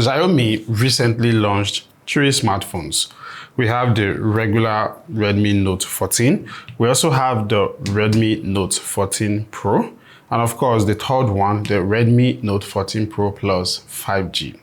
Xiaomi recently launched three smartphones. We have the regular Redmi Note 14. We also have the Redmi Note 14 Pro. And of course, the third one, the Redmi Note 14 Pro Plus 5G.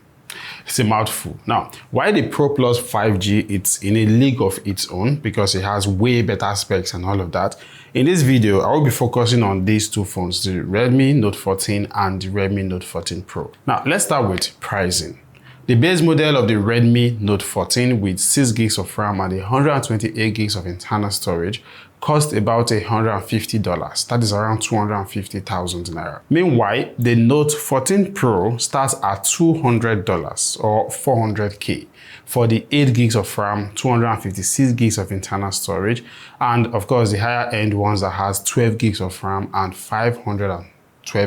It's a mouthful. Now, why the Pro Plus 5G? It's in a league of its own because it has way better specs and all of that. In this video, I will be focusing on these two phones, the Redmi Note 14 and the Redmi Note 14 Pro. Now, let's start with pricing. The base model of the Redmi Note 14 with 6 gigs of RAM and 128 gigs of internal storage cost about $150. That is around 250,000 naira. Meanwhile, the Note 14 Pro starts at $200 or 400k for the 8 gigs of RAM, 256 gigs of internal storage, and of course the higher end ones that has 12 gigs of RAM and 512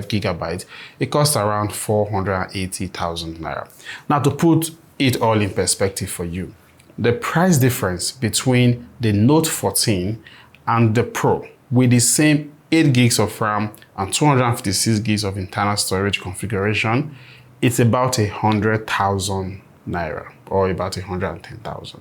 gigabytes, it costs around 480,000 naira. Now, to put it all in perspective for you, the price difference between the Note 14 and the Pro with the same 8 gigs of RAM and 256 gigs of internal storage configuration, it's about 100,000 naira or about 110,000.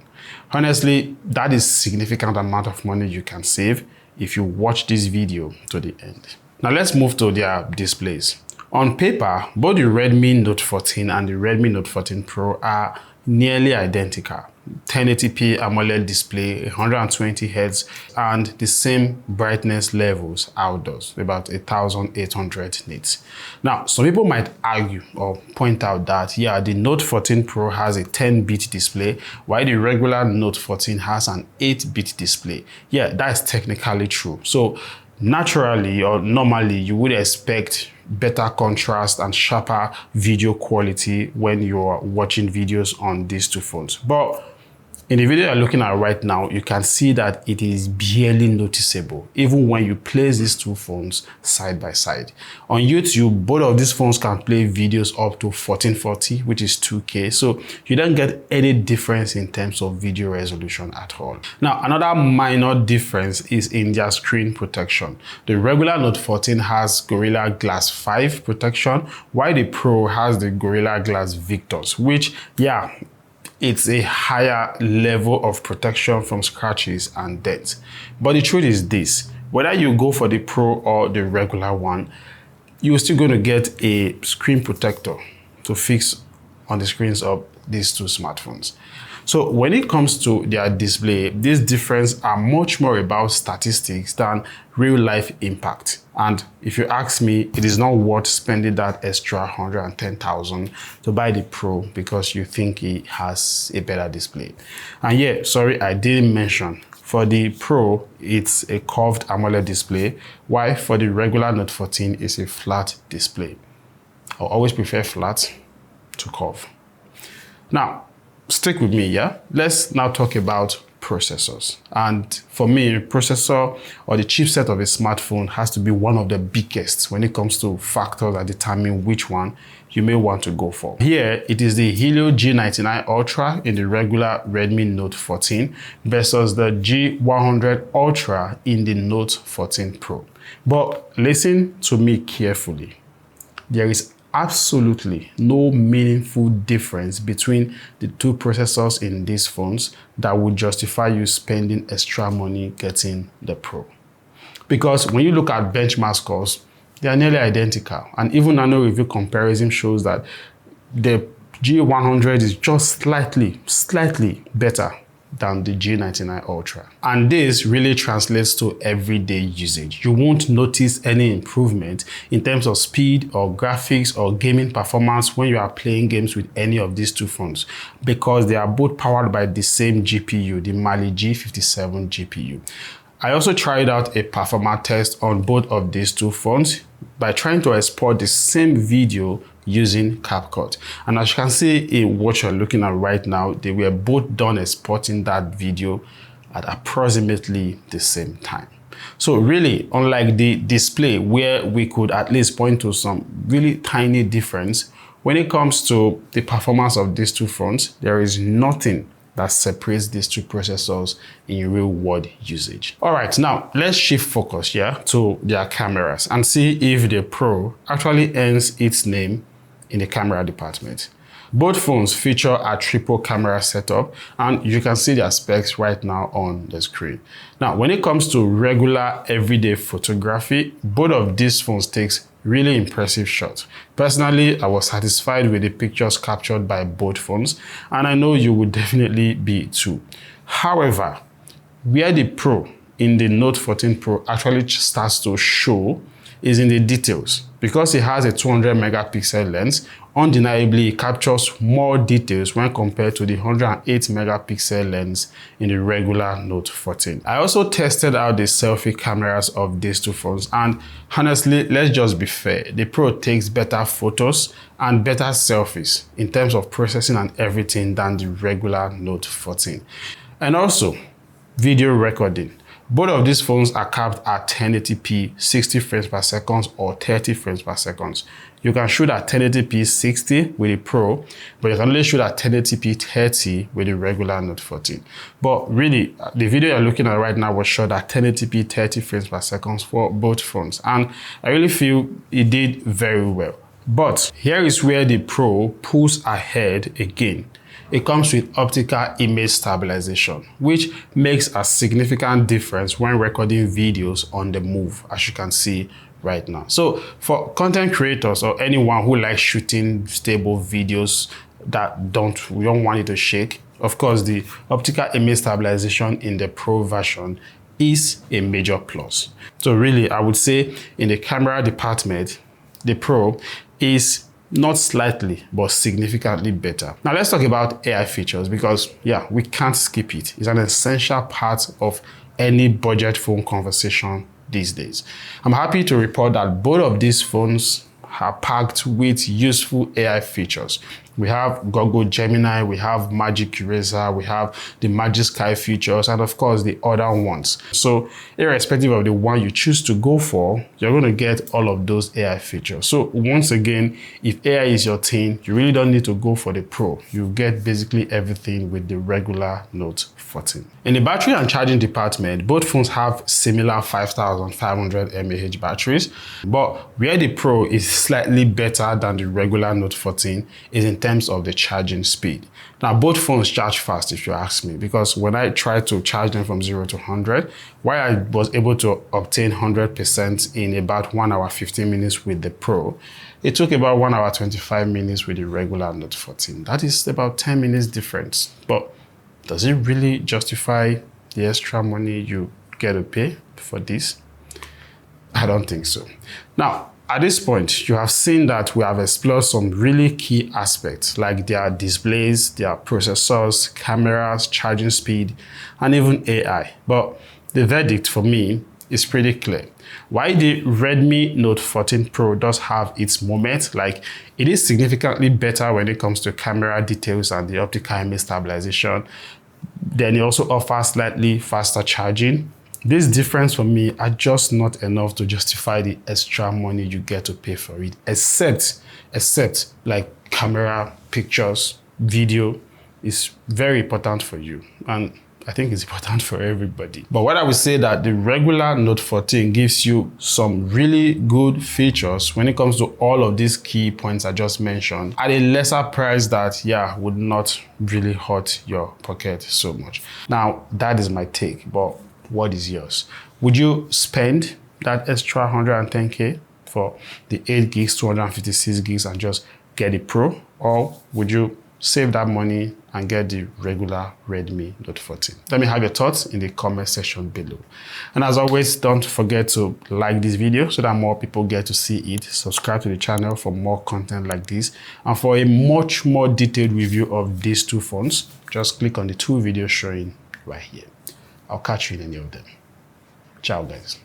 Honestly, that is a significant amount of money you can save if you watch this video to the end. Now let's move to their displays. On paper, both the Redmi Note 14 and the Redmi Note 14 Pro are nearly identical. 1080p AMOLED display, 120 Hz, and the same brightness levels outdoors, about 1800 nits. Now, some people might argue or point out that, yeah, the Note 14 Pro has a 10-bit display, while the regular Note 14 has an 8-bit display. Yeah, that's technically true. So, naturally or normally, you would expect better contrast and sharper video quality when you're watching videos on these two phones. But in the video you're looking at right now, you can see that it is barely noticeable, even when you place these two phones side by side. On YouTube, both of these phones can play videos up to 1440, which is 2K, so you don't get any difference in terms of video resolution at all. Now, another minor difference is in their screen protection. The regular Note 14 has Gorilla Glass 5 protection, while the Pro has the Gorilla Glass Victus, which, yeah, it's a higher level of protection from scratches and dents. But the truth is this, whether you go for the Pro or the regular one, you're still going to get a screen protector to fix on the screens of these two smartphones. So when it comes to their display, these differences are much more about statistics than real life impact. And if you ask me, it is not worth spending that extra 110,000 to buy the Pro because you think it has a better display. And yeah, sorry, I didn't mention, for the Pro, it's a curved AMOLED display, while for the regular Note 14, it's a flat display. I always prefer flat to curve. Now, stick with me, yeah? Let's now talk about processors. And for me, processor or the chipset of a smartphone has to be one of the biggest when it comes to factors that determine which one you may want to go for. Here, it is the Helio G99 Ultra in the regular Redmi Note 14 versus the G100 Ultra in the Note 14 Pro. But listen to me carefully. There is absolutely no meaningful difference between the two processors in these phones that would justify you spending extra money getting the Pro. Because when you look at benchmark scores, they are nearly identical. And even nano review comparison shows that the G100 is just slightly better than the G99 Ultra. And this really translates to everyday usage. You won't notice any improvement in terms of speed or graphics or gaming performance when you are playing games with any of these two phones because they are both powered by the same GPU, the Mali G57 GPU. I also tried out a performance test on both of these two phones by trying to export the same video using CapCut. And as you can see in what you're looking at right now, they were both done exporting that video at approximately the same time. So really, unlike the display where we could at least point to some really tiny difference, when it comes to the performance of these two phones, there is nothing that separates these two processors in real world usage. All right, now let's shift focus here to their cameras and see if the Pro actually earns its name in the camera department. Both phones feature a triple camera setup, and you can see their specs right now on the screen. Now, when it comes to regular everyday photography, both of these phones takes really impressive shots. Personally, I was satisfied with the pictures captured by both phones, and I know you would definitely be too. However, where the Pro in the Note 14 Pro actually starts to show is in the details. Because it has a 200 megapixel lens, undeniably it captures more details when compared to the 108 megapixel lens in the regular Note 14. I also tested out the selfie cameras of these two phones, and honestly, let's just be fair, the Pro takes better photos and better selfies in terms of processing and everything than the regular Note 14. And also, video recording. Both of these phones are capped at 1080p 60 frames per second or 30 frames per second. You can shoot at 1080p 60 with the Pro, but you can only shoot at 1080p 30 with the regular Note 14. But really, the video you're looking at right now was shot at 1080p 30 frames per second for both phones, and I really feel it did very well. But here is where the Pro pulls ahead again. It comes with optical image stabilization, which makes a significant difference when recording videos on the move, as you can see right now. So for content creators or anyone who likes shooting stable videos that don't want it to shake, of course, the optical image stabilization in the Pro version is a major plus. So really, I would say in the camera department, the Pro is not slightly, but significantly better. Now let's talk about AI features, because yeah, we can't skip it. It's an essential part of any budget phone conversation these days. I'm happy to report that both of these phones are packed with useful AI features. We have Google Gemini, we have Magic Eraser, we have the Magic Sky features, and of course the other ones. So irrespective of the one you choose to go for, you're going to get all of those AI features. So once again, if AI is your thing, you really don't need to go for the Pro. You get basically everything with the regular Note 14. In the battery and charging department, both phones have similar 5500 mAh batteries, but where the Pro is slightly better than the regular Note 14 is in terms of the charging speed. Now, both phones charge fast, if you ask me, because when I tried to charge them from 0 to 100, while I was able to obtain 100% in about 1 hour 15 minutes with the Pro, it took about 1 hour 25 minutes with the regular Note 14. That is about 10 minutes difference. But does it really justify the extra money you get to pay for this? I don't think so. Now, at this point, you have seen that we have explored some really key aspects like their displays, their processors, cameras, charging speed, and even AI. But the verdict for me is pretty clear. While the Redmi Note 14 Pro does have its moment, like it is significantly better when it comes to camera details and the optical image stabilization, then it also offers slightly faster charging. This difference for me are just not enough to justify the extra money you get to pay for it, except like camera, pictures, video is very important for you. And I think it's important for everybody. But what I would say that the regular Note 14 gives you some really good features when it comes to all of these key points I just mentioned at a lesser price that, yeah, would not really hurt your pocket so much. Now, that is my take, but what is yours? Would you spend that extra 110K for the 8 gigs, 256 gigs and just get the Pro? Or would you save that money and get the regular Redmi Note 14? Let me have your thoughts in the comment section below. And as always, don't forget to like this video so that more people get to see it. Subscribe to the channel for more content like this. And for a much more detailed review of these two phones, just click on the two videos showing right here. I'll catch you in any of them. Ciao, guys.